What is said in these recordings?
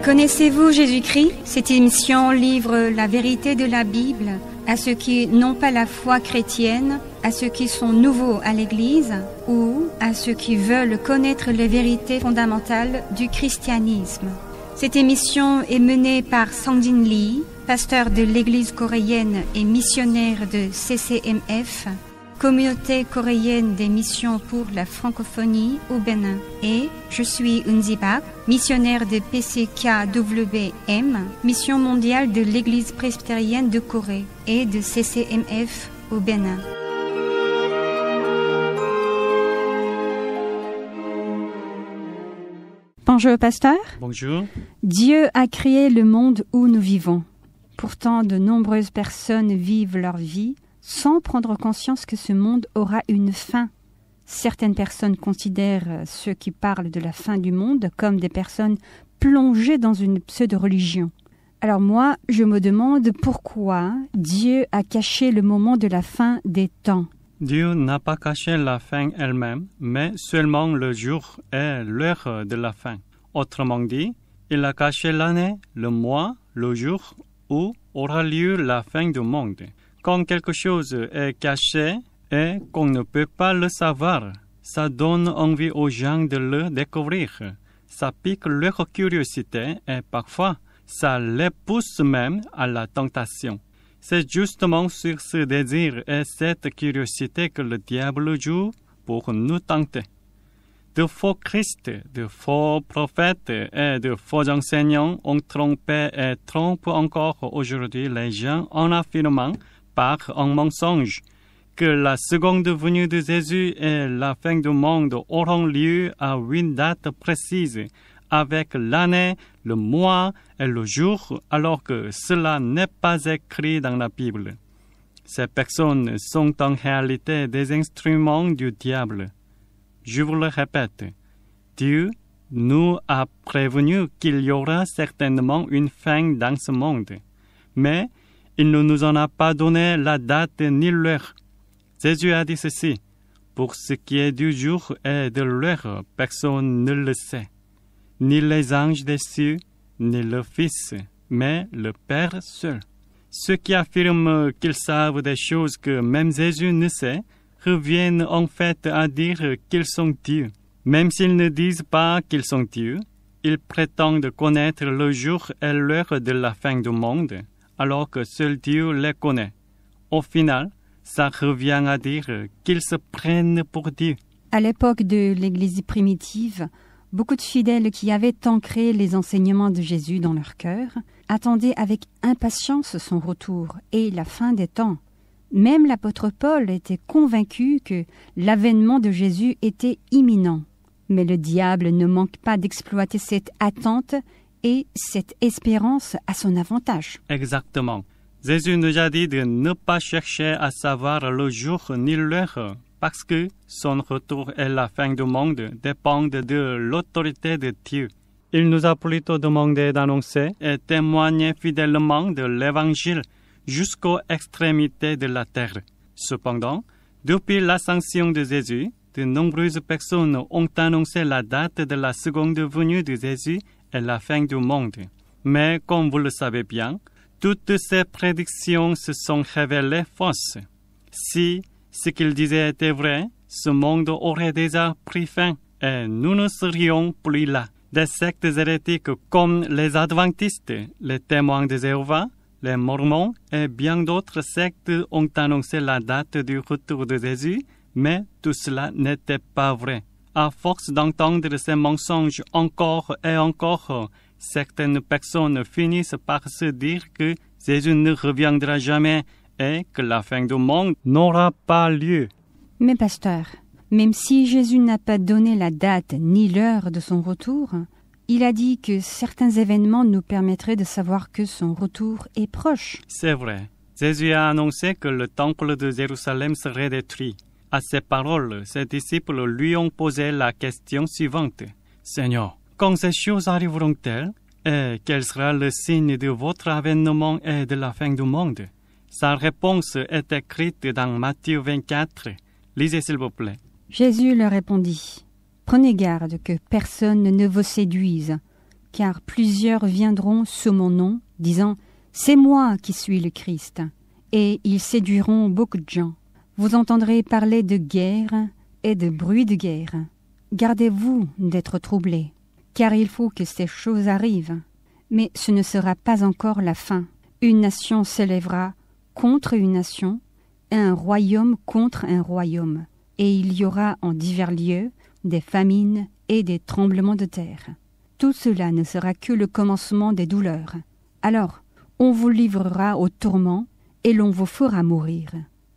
Connaissez-vous Jésus-Christ? Cette émission livre la vérité de la Bible à ceux qui n'ont pas la foi chrétienne, à ceux qui sont nouveaux à l'Église ou à ceux qui veulent connaître les vérités fondamentales du christianisme. Cette émission est menée par Sangdin Lee, pasteur de l'Église coréenne et missionnaire de CCMF, Communauté coréenne des missions pour la francophonie au Bénin. Et je suis Eunzi Park, missionnaire de PCKWM, Mission mondiale de l'Église presbytérienne de Corée et de CCMF au Bénin. Bonjour pasteur. Bonjour. Dieu a créé le monde où nous vivons. Pourtant, de nombreuses personnes vivent leur vie sans prendre conscience que ce monde aura une fin. Certaines personnes considèrent ceux qui parlent de la fin du monde comme des personnes plongées dans une pseudo-religion. Alors moi, je me demande pourquoi Dieu a caché le moment de la fin des temps. Dieu n'a pas caché la fin elle-même, mais seulement le jour et l'heure de la fin. Autrement dit, il a caché l'année, le mois, le jour où aura lieu la fin du monde. Quand quelque chose est caché et qu'on ne peut pas le savoir, ça donne envie aux gens de le découvrir. Ça pique leur curiosité et parfois, ça les pousse même à la tentation. C'est justement sur ce désir et cette curiosité que le diable joue pour nous tenter. De faux Christ, de faux prophètes et de faux enseignants ont trompé et trompent encore aujourd'hui les gens en affirmant par un mensonge que la seconde venue de Jésus et la fin du monde auront lieu à une date précise, avec l'année, le mois et le jour, alors que cela n'est pas écrit dans la Bible. Ces personnes sont en réalité des instruments du diable. Je vous le répète, Dieu nous a prévenu qu'il y aura certainement une fin dans ce monde, mais il ne nous en a pas donné la date ni l'heure. Jésus a dit ceci, « Pour ce qui est du jour et de l'heure, personne ne le sait, ni les anges des cieux, ni le Fils, mais le Père seul. » Ceux qui affirment qu'ils savent des choses que même Jésus ne sait, reviennent en fait à dire qu'ils sont Dieu. Même s'ils ne disent pas qu'ils sont Dieu, ils prétendent connaître le jour et l'heure de la fin du monde, alors que seul Dieu les connaît. Au final, ça revient à dire qu'ils se prennent pour Dieu. À l'époque de l'Église primitive, beaucoup de fidèles qui avaient ancré les enseignements de Jésus dans leur cœur attendaient avec impatience son retour et la fin des temps. Même l'apôtre Paul était convaincu que l'avènement de Jésus était imminent. Mais le diable ne manque pas d'exploiter cette attente et cette espérance à son avantage. Exactement. Jésus nous a dit de ne pas chercher à savoir le jour ni l'heure, parce que son retour et la fin du monde dépendent de l'autorité de Dieu. Il nous a plutôt demandé d'annoncer et témoigner fidèlement de l'Évangile jusqu'aux extrémités de la terre. Cependant, depuis l'ascension de Jésus, de nombreuses personnes ont annoncé la date de la seconde venue de Jésus et la fin du monde. Mais comme vous le savez bien, toutes ces prédictions se sont révélées fausses. Si ce qu'ils disaient était vrai, ce monde aurait déjà pris fin et nous ne serions plus là. Des sectes hérétiques comme les Adventistes, les témoins de Jéhovah, les Mormons et bien d'autres sectes ont annoncé la date du retour de Jésus, mais tout cela n'était pas vrai. À force d'entendre ces mensonges encore et encore, certaines personnes finissent par se dire que Jésus ne reviendra jamais et que la fin du monde n'aura pas lieu. Mais pasteur, même si Jésus n'a pas donné la date ni l'heure de son retour, il a dit que certains événements nous permettraient de savoir que son retour est proche. C'est vrai. Jésus a annoncé que le temple de Jérusalem serait détruit. À ces paroles, ses disciples lui ont posé la question suivante. « Seigneur, quand ces choses arriveront-elles, et quel sera le signe de votre avènement et de la fin du monde ?» Sa réponse est écrite dans Matthieu 24. Lisez s'il vous plaît. Jésus leur répondit, « Prenez garde que personne ne vous séduise, car plusieurs viendront sous mon nom, disant, « C'est moi qui suis le Christ », et ils séduiront beaucoup de gens. Vous entendrez parler de guerre et de bruit de guerre. Gardez-vous d'être troublés, car il faut que ces choses arrivent. Mais ce ne sera pas encore la fin. Une nation s'élèvera contre une nation, et un royaume contre un royaume. Et il y aura en divers lieux des famines et des tremblements de terre. Tout cela ne sera que le commencement des douleurs. Alors, on vous livrera au tourment, et l'on vous fera mourir.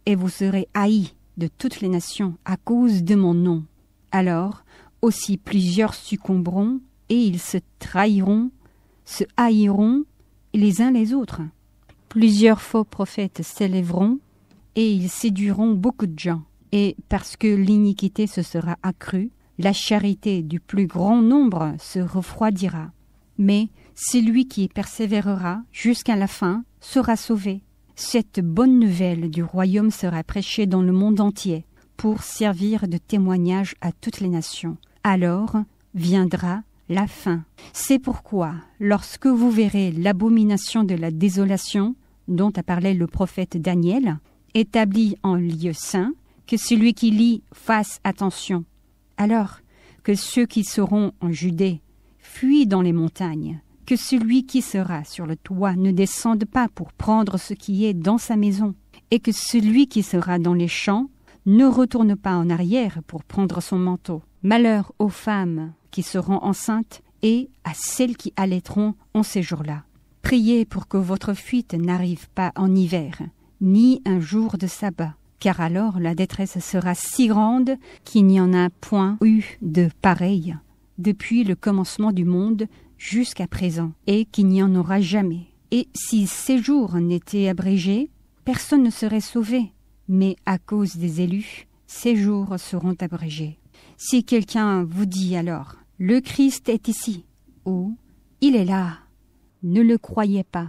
Et vous serez haïs de toutes les nations à cause de mon nom. Alors, aussi plusieurs succomberont, et ils se trahiront, se haïront les uns les autres. Plusieurs faux prophètes s'élèveront, et ils séduiront beaucoup de gens. Et parce que l'iniquité se sera accrue, la charité du plus grand nombre se refroidira. Mais celui qui persévérera jusqu'à la fin sera sauvé. Cette bonne nouvelle du royaume sera prêchée dans le monde entier pour servir de témoignage à toutes les nations. Alors viendra la fin. C'est pourquoi, lorsque vous verrez l'abomination de la désolation dont a parlé le prophète Daniel, établie en lieu saint, que celui qui lit fasse attention. Alors que ceux qui seront en Judée fuient dans les montagnes, que celui qui sera sur le toit ne descende pas pour prendre ce qui est dans sa maison, et que celui qui sera dans les champs ne retourne pas en arrière pour prendre son manteau. Malheur aux femmes qui seront enceintes et à celles qui allaiteront en ces jours-là. Priez pour que votre fuite n'arrive pas en hiver, ni un jour de sabbat, car alors la détresse sera si grande qu'il n'y en a point eu de pareil depuis le commencement du monde jusqu'à présent, et qu'il n'y en aura jamais. Et si ces jours n'étaient abrégés, personne ne serait sauvé, mais à cause des élus, ces jours seront abrégés. Si quelqu'un vous dit alors, « Le Christ est ici » ou « Il est là », ne le croyez pas,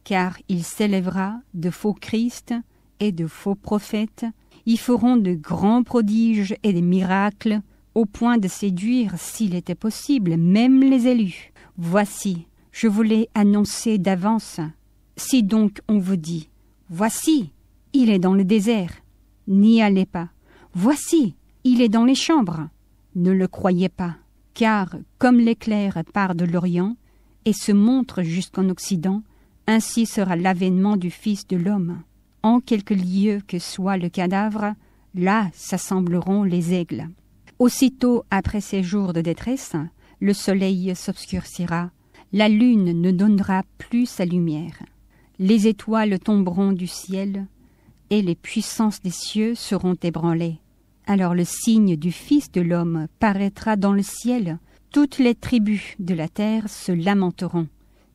car il s'élèvera de faux Christ et de faux prophètes. Ils feront de grands prodiges et des miracles, au point de séduire, s'il était possible, même les élus. Voici, je vous l'ai annoncé d'avance. Si donc on vous dit, voici, il est dans le désert, n'y allez pas. Voici, il est dans les chambres, ne le croyez pas. Car comme l'éclair part de l'Orient et se montre jusqu'en Occident, ainsi sera l'avènement du Fils de l'homme. En quelque lieu que soit le cadavre, là s'assembleront les aigles. Aussitôt après ces jours de détresse, le soleil s'obscurcira, la lune ne donnera plus sa lumière. Les étoiles tomberont du ciel, et les puissances des cieux seront ébranlées. Alors le signe du Fils de l'homme paraîtra dans le ciel. Toutes les tribus de la terre se lamenteront,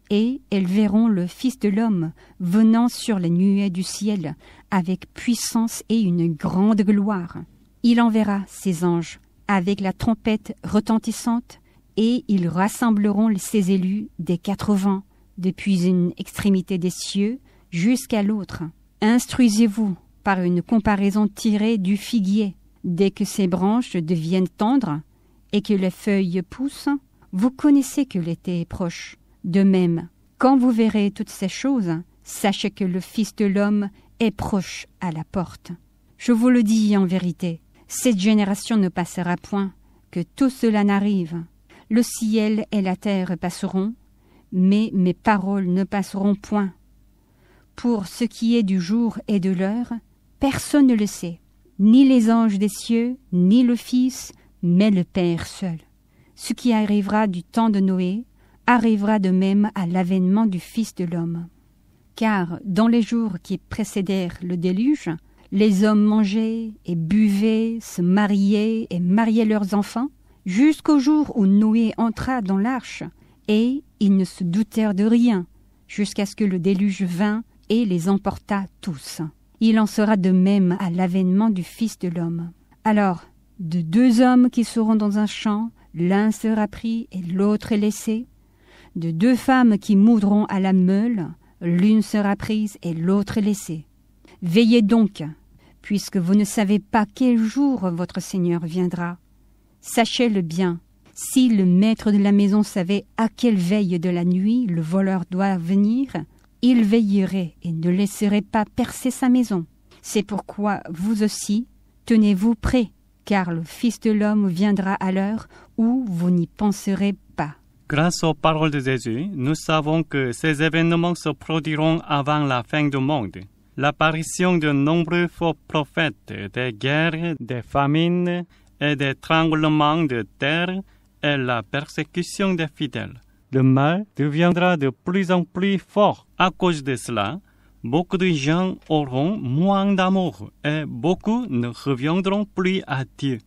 et elles verront le Fils de l'homme venant sur les nuées du ciel, avec puissance et une grande gloire. Il enverra ses anges avec la trompette retentissante, et ils rassembleront ses élus des 4 vents, depuis une extrémité des cieux jusqu'à l'autre. Instruisez-vous par une comparaison tirée du figuier. Dès que ses branches deviennent tendres et que les feuilles poussent, vous connaissez que l'été est proche. De même, quand vous verrez toutes ces choses, sachez que le Fils de l'homme est proche à la porte. Je vous le dis en vérité, cette génération ne passera point, que tout cela n'arrive. Le ciel et la terre passeront, mais mes paroles ne passeront point. Pour ce qui est du jour et de l'heure, personne ne le sait, ni les anges des cieux, ni le Fils, mais le Père seul. Ce qui arrivera du temps de Noé arrivera de même à l'avènement du Fils de l'homme. Car dans les jours qui précédèrent le déluge, les hommes mangeaient et buvaient, se mariaient et mariaient leurs enfants, jusqu'au jour où Noé entra dans l'arche, et ils ne se doutèrent de rien, jusqu'à ce que le déluge vînt et les emporta tous. Il en sera de même à l'avènement du Fils de l'homme. Alors, de 2 hommes qui seront dans un champ, l'un sera pris et l'autre laissé. De 2 femmes qui moudront à la meule, l'une sera prise et l'autre laissée. Veillez donc, puisque vous ne savez pas quel jour votre Seigneur viendra. Sachez-le bien, si le maître de la maison savait à quelle veille de la nuit le voleur doit venir, il veillerait et ne laisserait pas percer sa maison. C'est pourquoi vous aussi, tenez-vous prêts, car le Fils de l'homme viendra à l'heure où vous n'y penserez pas. Grâce aux paroles de Jésus, nous savons que ces événements se produiront avant la fin du monde. L'apparition de nombreux faux prophètes, des guerres, des famines et des tremblements de terre et la persécution des fidèles. Le mal deviendra de plus en plus fort. À cause de cela, beaucoup de gens auront moins d'amour et beaucoup ne reviendront plus à Dieu.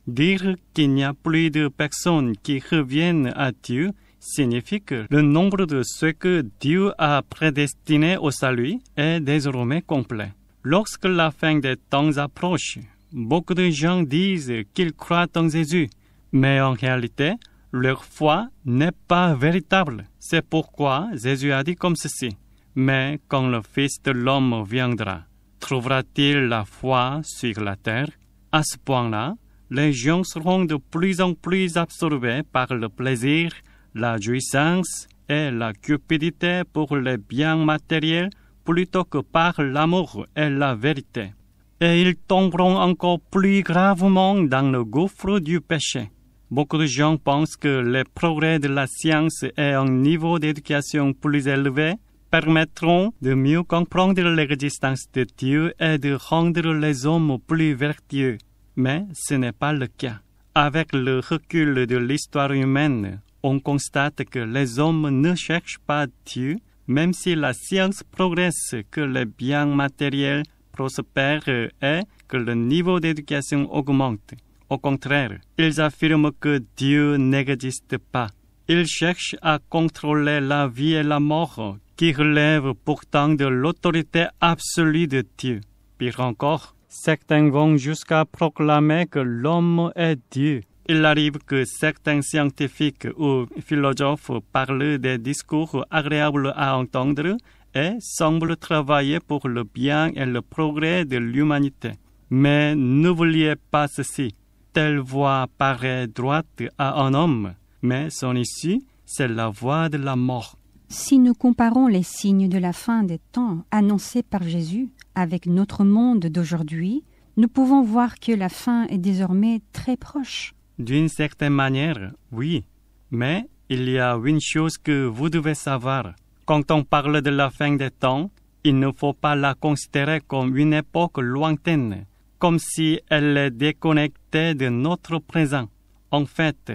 Dire qu'il n'y a plus de personnes qui reviennent à Dieu signifie que le nombre de ceux que Dieu a prédestinés au salut est désormais complet. Lorsque la fin des temps approche, beaucoup de gens disent qu'ils croient en Jésus, mais en réalité, leur foi n'est pas véritable. C'est pourquoi Jésus a dit comme ceci. Mais quand le Fils de l'homme viendra, trouvera-t-il la foi sur la terre? À ce point-là, les gens seront de plus en plus absorbés par le plaisir, la jouissance et la cupidité pour les biens matériels plutôt que par l'amour et la vérité. Et ils tomberont encore plus gravement dans le gouffre du péché. Beaucoup de gens pensent que les progrès de la science et un niveau d'éducation plus élevé permettront de mieux comprendre l'existence de Dieu et de rendre les hommes plus vertueux. Mais ce n'est pas le cas. Avec le recul de l'histoire humaine, on constate que les hommes ne cherchent pas Dieu, même si la science progresse, que les biens matériels prospèrent et que le niveau d'éducation augmente. Au contraire, ils affirment que Dieu n'existe pas. Ils cherchent à contrôler la vie et la mort, qui relèvent pourtant de l'autorité absolue de Dieu. Pire encore, certains vont jusqu'à proclamer que l'homme est Dieu. Il arrive que certains scientifiques ou philosophes parlent des discours agréables à entendre et semblent travailler pour le bien et le progrès de l'humanité. Mais n'oubliez pas ceci. Telle voie paraît droite à un homme, mais son issue, c'est la voie de la mort. Si nous comparons les signes de la fin des temps annoncés par Jésus avec notre monde d'aujourd'hui, nous pouvons voir que la fin est désormais très proche. D'une certaine manière, oui, mais il y a une chose que vous devez savoir. Quand on parle de la fin des temps, il ne faut pas la considérer comme une époque lointaine, comme si elle est déconnectée de notre présent. En fait,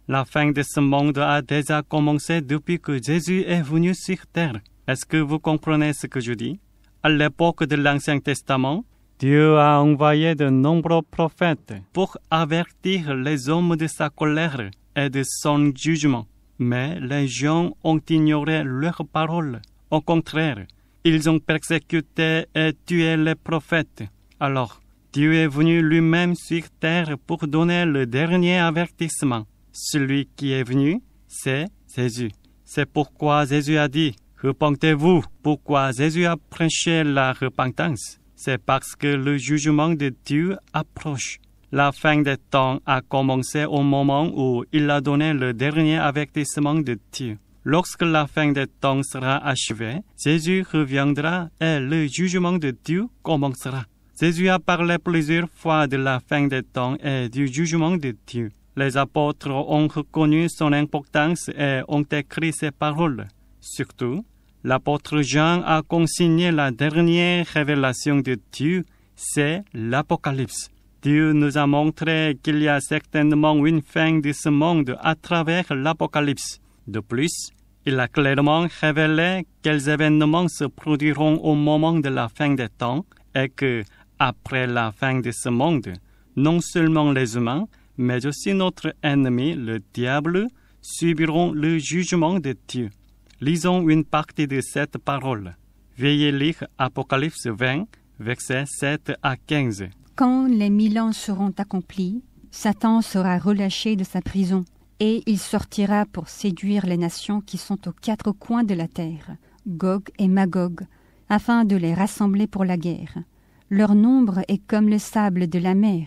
la fin de ce monde a déjà commencé depuis que Jésus est venu sur terre. Est-ce que vous comprenez ce que je dis? À l'époque de l'Ancien Testament, Dieu a envoyé de nombreux prophètes pour avertir les hommes de sa colère et de son jugement. Mais les gens ont ignoré leurs paroles. Au contraire, ils ont persécuté et tué les prophètes. Alors, Dieu est venu lui-même sur terre pour donner le dernier avertissement. Celui qui est venu, c'est Jésus. C'est pourquoi Jésus a dit « Repentez-vous ». Pourquoi Jésus a prêché la repentance? C'est parce que le jugement de Dieu approche. La fin des temps a commencé au moment où il a donné le dernier avertissement de Dieu. Lorsque la fin des temps sera achevée, Jésus reviendra et le jugement de Dieu commencera. Jésus a parlé plusieurs fois de la fin des temps et du jugement de Dieu. Les apôtres ont reconnu son importance et ont écrit ces paroles. Surtout, l'apôtre Jean a consigné la dernière révélation de Dieu, c'est l'Apocalypse. Dieu nous a montré qu'il y a certainement une fin de ce monde à travers l'Apocalypse. De plus, il a clairement révélé quels événements se produiront au moment de la fin des temps et que, après la fin de ce monde, non seulement les humains, mais aussi notre ennemi, le diable, subiront le jugement de Dieu. Lisons une partie de cette parole. Veuillez lire Apocalypse 20, versets 7 à 15. Quand les 1000 ans seront accomplis, Satan sera relâché de sa prison, et il sortira pour séduire les nations qui sont aux 4 coins de la terre, Gog et Magog, afin de les rassembler pour la guerre. Leur nombre est comme le sable de la mer.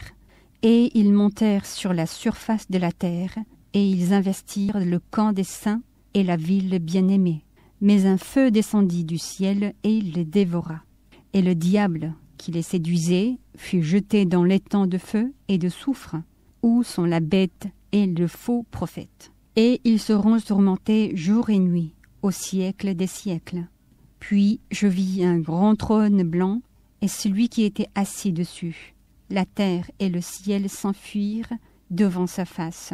Et ils montèrent sur la surface de la terre, et ils investirent le camp des saints et la ville bien-aimée. Mais un feu descendit du ciel et il les dévora. Et le diable, qui les séduisait, fut jeté dans l'étang de feu et de soufre, où sont la bête et le faux prophète. Et ils seront tourmentés jour et nuit, au siècle des siècles. Puis je vis un grand trône blanc, et celui qui était assis dessus. La terre et le ciel s'enfuirent devant sa face,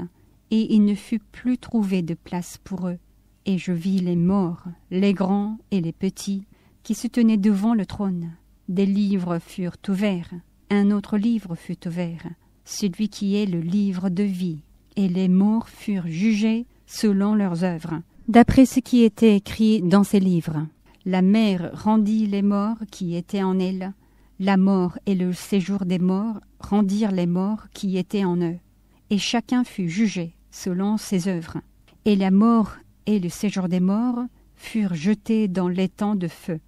et il ne fut plus trouvé de place pour eux. Et je vis les morts, les grands et les petits, qui se tenaient devant le trône. Des livres furent ouverts, un autre livre fut ouvert, celui qui est le livre de vie. Et les morts furent jugés selon leurs œuvres, d'après ce qui était écrit dans ces livres. La mer rendit les morts qui étaient en elle. La mort et le séjour des morts rendirent les morts qui étaient en eux. Et chacun fut jugé selon ses œuvres. Et la mort et le séjour des morts furent jetés dans l'étang de feu.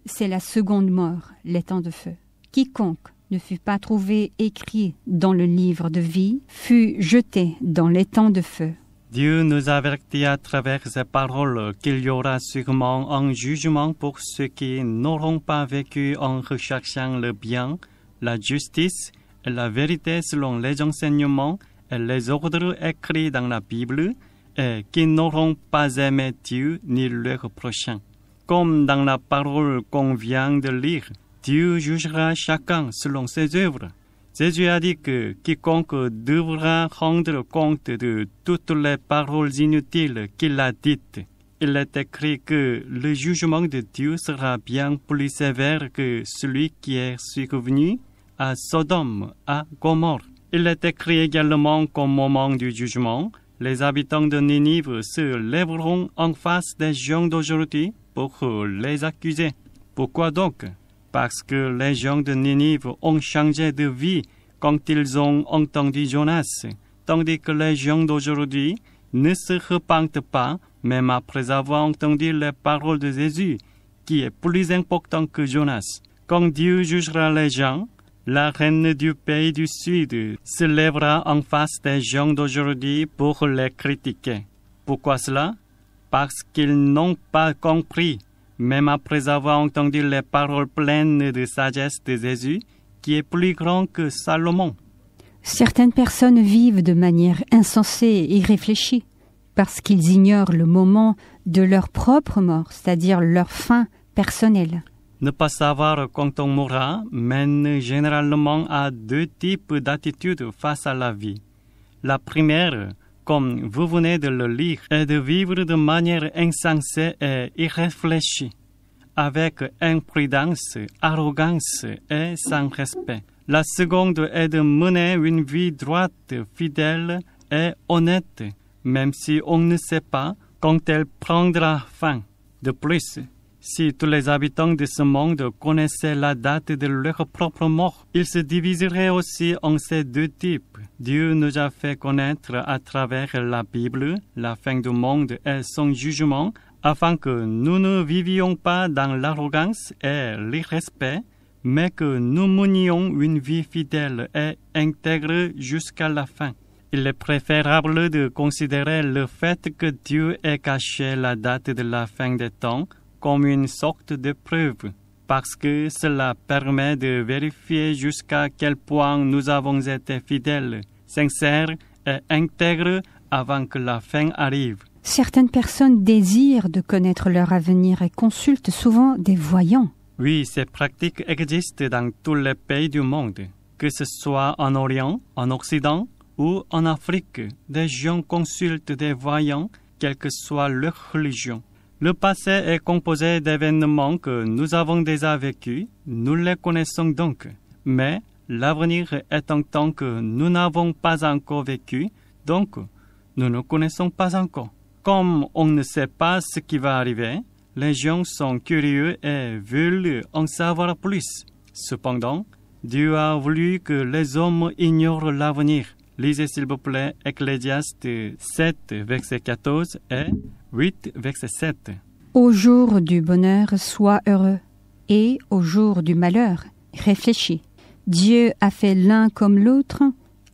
C'est la seconde mort, l'étang de feu. Quiconque ne fut pas trouvé écrit dans le livre de vie fut jeté dans l'étang de feu. Dieu nous avertit à travers ces paroles qu'il y aura sûrement un jugement pour ceux qui n'auront pas vécu en recherchant le bien, la justice et la vérité selon les enseignements et les ordres écrits dans la Bible, et qui n'auront pas aimé Dieu ni leur prochain. Comme dans la parole qu'on vient de lire, Dieu jugera chacun selon ses œuvres. Jésus a dit que quiconque devra rendre compte de toutes les paroles inutiles qu'il a dites. Il est écrit que le jugement de Dieu sera bien plus sévère que celui qui est survenu à Sodome, à Gomorrhe. Il est écrit également qu'au moment du jugement, les habitants de Ninive se lèveront en face des gens d'aujourd'hui pour les accuser. Pourquoi donc? Parce que les gens de Ninive ont changé de vie quand ils ont entendu Jonas, tandis que les gens d'aujourd'hui ne se repentent pas, même après avoir entendu les paroles de Jésus, qui est plus important que Jonas. Quand Dieu jugera les gens, la reine du pays du Sud se lèvera en face des gens d'aujourd'hui pour les critiquer. Pourquoi cela? Parce qu'ils n'ont pas compris, même après avoir entendu les paroles pleines de sagesse de Jésus, qui est plus grand que Salomon. Certaines personnes vivent de manière insensée et irréfléchie, parce qu'ils ignorent le moment de leur propre mort, c'est-à-dire leur fin personnelle. Ne pas savoir quand on mourra mène généralement à deux types d'attitudes face à la vie. La première, comme vous venez de le lire, est de vivre de manière insensée et irréfléchie, avec imprudence, arrogance et sans respect. La seconde est de mener une vie droite, fidèle et honnête, même si on ne sait pas quand elle prendra fin. De plus, si tous les habitants de ce monde connaissaient la date de leur propre mort, ils se diviseraient aussi en ces deux types. Dieu nous a fait connaître à travers la Bible la fin du monde et son jugement, afin que nous ne vivions pas dans l'arrogance et l'irrespect, mais que nous menions une vie fidèle et intègre jusqu'à la fin. Il est préférable de considérer le fait que Dieu ait caché la date de la fin des temps comme une sorte de preuve, parce que cela permet de vérifier jusqu'à quel point nous avons été fidèles, sincères et intègres avant que la fin arrive. Certaines personnes désirent de connaître leur avenir et consultent souvent des voyants. Oui, ces pratiques existent dans tous les pays du monde, que ce soit en Orient, en Occident ou en Afrique. Des gens consultent des voyants, quelle que soit leur religion. Le passé est composé d'événements que nous avons déjà vécus, nous les connaissons donc. Mais l'avenir est un temps que nous n'avons pas encore vécu, donc nous ne connaissons pas encore. Comme on ne sait pas ce qui va arriver, les gens sont curieux et veulent en savoir plus. Cependant, Dieu a voulu que les hommes ignorent l'avenir. Lisez s'il vous plaît Ecclésiaste 7, verset 14 et 8, verset 7. Au jour du bonheur, sois heureux, et au jour du malheur, réfléchis. Dieu a fait l'un comme l'autre,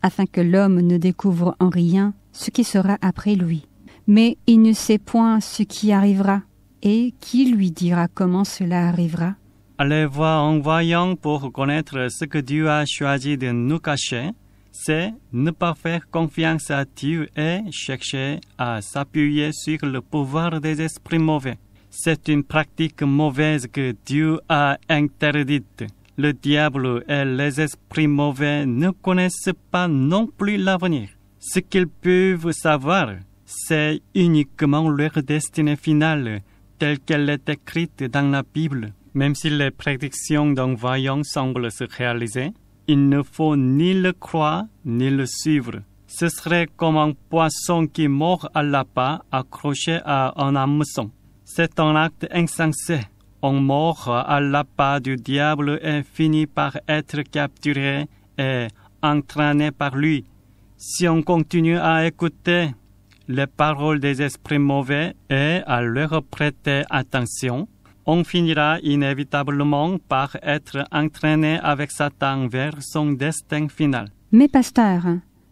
afin que l'homme ne découvre en rien ce qui sera après lui. Mais il ne sait point ce qui arrivera, et qui lui dira comment cela arrivera? Aller voir en voyant pour connaître ce que Dieu a choisi de nous cacher, c'est ne pas faire confiance à Dieu et chercher à s'appuyer sur le pouvoir des esprits mauvais. C'est une pratique mauvaise que Dieu a interdite. Le diable et les esprits mauvais ne connaissent pas non plus l'avenir. Ce qu'ils peuvent savoir, c'est uniquement leur destinée finale, telle qu'elle est écrite dans la Bible. Même si les prédictions d'un voyant semblent se réaliser, il ne faut ni le croire ni le suivre. Ce serait comme un poisson qui mord à l'appât accroché à un hameçon. C'est un acte insensé. On mord à l'appât du diable et finit par être capturé et entraîné par lui. Si on continue à écouter les paroles des esprits mauvais et à leur prêter attention, on finira inévitablement par être entraîné avec Satan vers son destin final. Mais pasteur,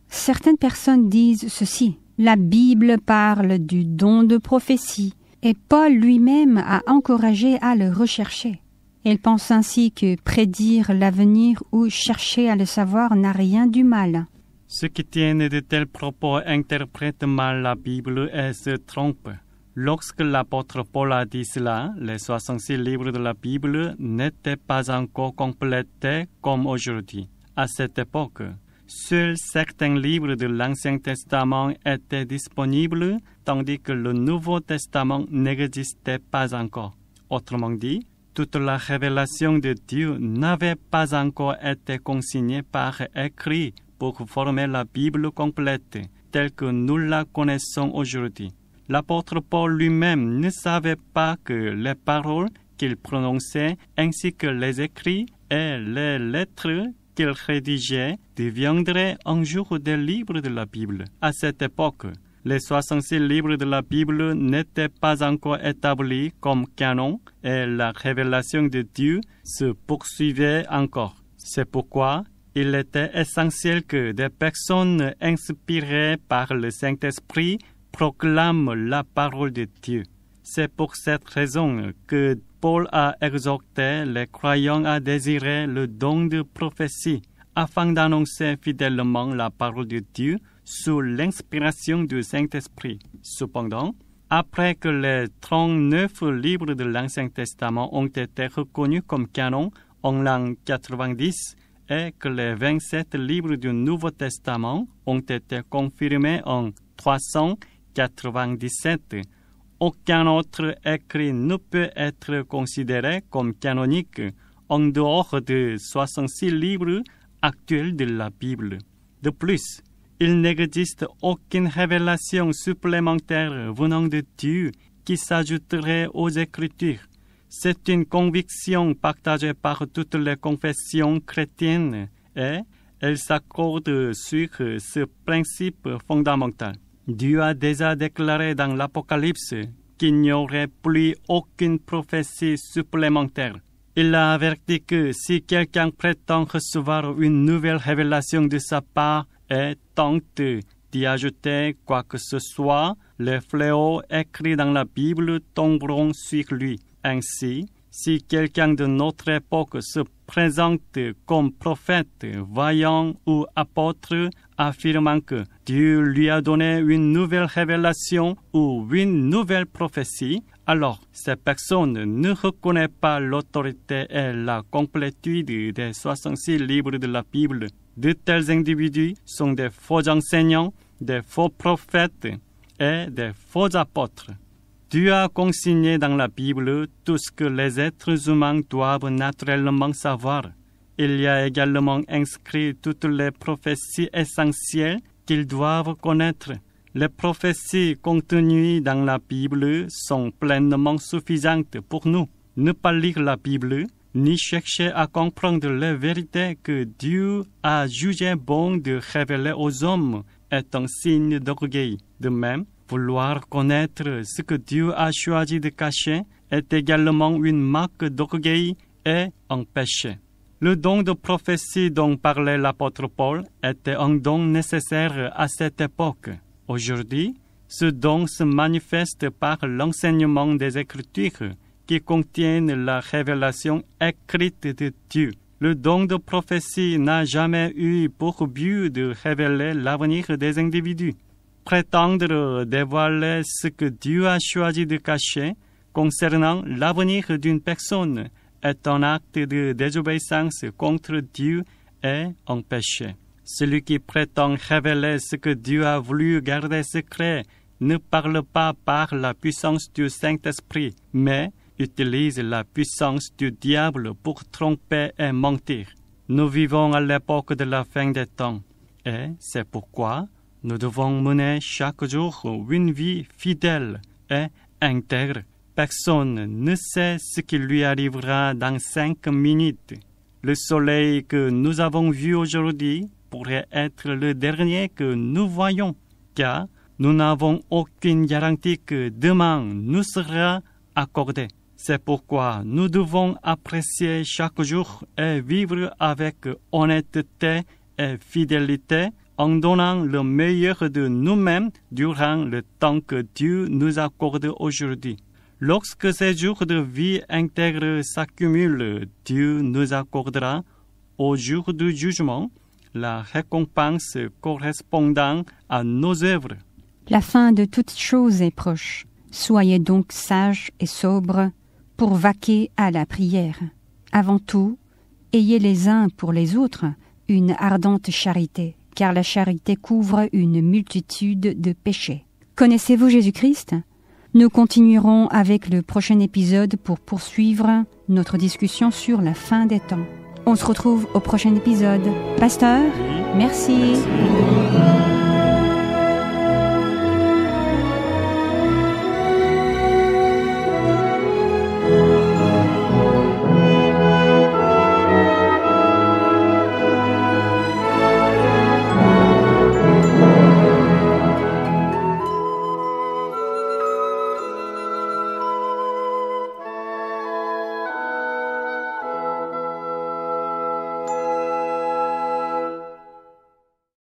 certaines personnes disent ceci. La Bible parle du don de prophétie et Paul lui-même a encouragé à le rechercher. Il pense ainsi que prédire l'avenir ou chercher à le savoir n'a rien du mal. Ceux qui tiennent de tels propos interprètent mal la Bible et se trompent. Lorsque l'apôtre Paul a dit cela, les 66 livres de la Bible n'étaient pas encore complétés comme aujourd'hui. À cette époque, seuls certains livres de l'Ancien Testament étaient disponibles, tandis que le Nouveau Testament n'existait pas encore. Autrement dit, toute la révélation de Dieu n'avait pas encore été consignée par écrit pour former la Bible complète, telle que nous la connaissons aujourd'hui. L'apôtre Paul lui-même ne savait pas que les paroles qu'il prononçait ainsi que les écrits et les lettres qu'il rédigeait deviendraient un jour des livres de la Bible. À cette époque, les 66 livres de la Bible n'étaient pas encore établis comme canon et la révélation de Dieu se poursuivait encore. C'est pourquoi il était essentiel que des personnes inspirées par le Saint-Esprit proclament la parole de Dieu. C'est pour cette raison que Paul a exhorté les croyants à désirer le don de prophétie afin d'annoncer fidèlement la parole de Dieu sous l'inspiration du Saint-Esprit. Cependant, après que les 39 livres de l'Ancien Testament ont été reconnus comme canon en l'an 90 et que les 27 livres du Nouveau Testament ont été confirmés en 397, aucun autre écrit ne peut être considéré comme canonique en dehors des 66 livres actuels de la Bible. De plus, il n'existe aucune révélation supplémentaire venant de Dieu qui s'ajouterait aux Écritures. C'est une conviction partagée par toutes les confessions chrétiennes et elle s'accorde sur ce principe fondamental. Dieu a déjà déclaré dans l'Apocalypse qu'il n'y aurait plus aucune prophétie supplémentaire. Il a averti que si quelqu'un prétend recevoir une nouvelle révélation de sa part et tente d'y ajouter quoi que ce soit, les fléaux écrits dans la Bible tomberont sur lui. Ainsi, si quelqu'un de notre époque se présente comme prophète, voyant ou apôtre, affirmant que Dieu lui a donné une nouvelle révélation ou une nouvelle prophétie, alors ces personnes ne reconnaissent pas l'autorité et la complétude des 66 livres de la Bible. De tels individus sont des faux enseignants, des faux prophètes et des faux apôtres. Dieu a consigné dans la Bible tout ce que les êtres humains doivent naturellement savoir. Il y a également inscrit toutes les prophéties essentielles qu'ils doivent connaître. Les prophéties contenues dans la Bible sont pleinement suffisantes pour nous. Ne pas lire la Bible, ni chercher à comprendre les vérités que Dieu a jugé bon de révéler aux hommes est un signe d'orgueil. De même, vouloir connaître ce que Dieu a choisi de cacher est également une marque d'orgueil et un péché. Le don de prophétie dont parlait l'apôtre Paul était un don nécessaire à cette époque. Aujourd'hui, ce don se manifeste par l'enseignement des Écritures qui contiennent la révélation écrite de Dieu. Le don de prophétie n'a jamais eu pour but de révéler l'avenir des individus. Prétendre dévoiler ce que Dieu a choisi de cacher concernant l'avenir d'une personne est un acte de désobéissance contre Dieu et un péché. Celui qui prétend révéler ce que Dieu a voulu garder secret ne parle pas par la puissance du Saint-Esprit, mais utilise la puissance du diable pour tromper et mentir. Nous vivons à l'époque de la fin des temps, et c'est pourquoi nous devons mener chaque jour une vie fidèle et intègre. Personne ne sait ce qui lui arrivera dans 5 minutes. Le soleil que nous avons vu aujourd'hui pourrait être le dernier que nous voyons, car nous n'avons aucune garantie que demain nous sera accordé. C'est pourquoi nous devons apprécier chaque jour et vivre avec honnêteté et fidélité en donnant le meilleur de nous-mêmes durant le temps que Dieu nous accorde aujourd'hui. Lorsque ces jours de vie intègre s'accumulent, Dieu nous accordera, au jour du jugement, la récompense correspondant à nos œuvres. La fin de toutes choses est proche. Soyez donc sages et sobres pour vaquer à la prière. Avant tout, ayez les uns pour les autres une ardente charité, car la charité couvre une multitude de péchés. Connaissez-vous Jésus-Christ ? Nous continuerons avec le prochain épisode pour poursuivre notre discussion sur la fin des temps. On se retrouve au prochain épisode. Pasteur, merci.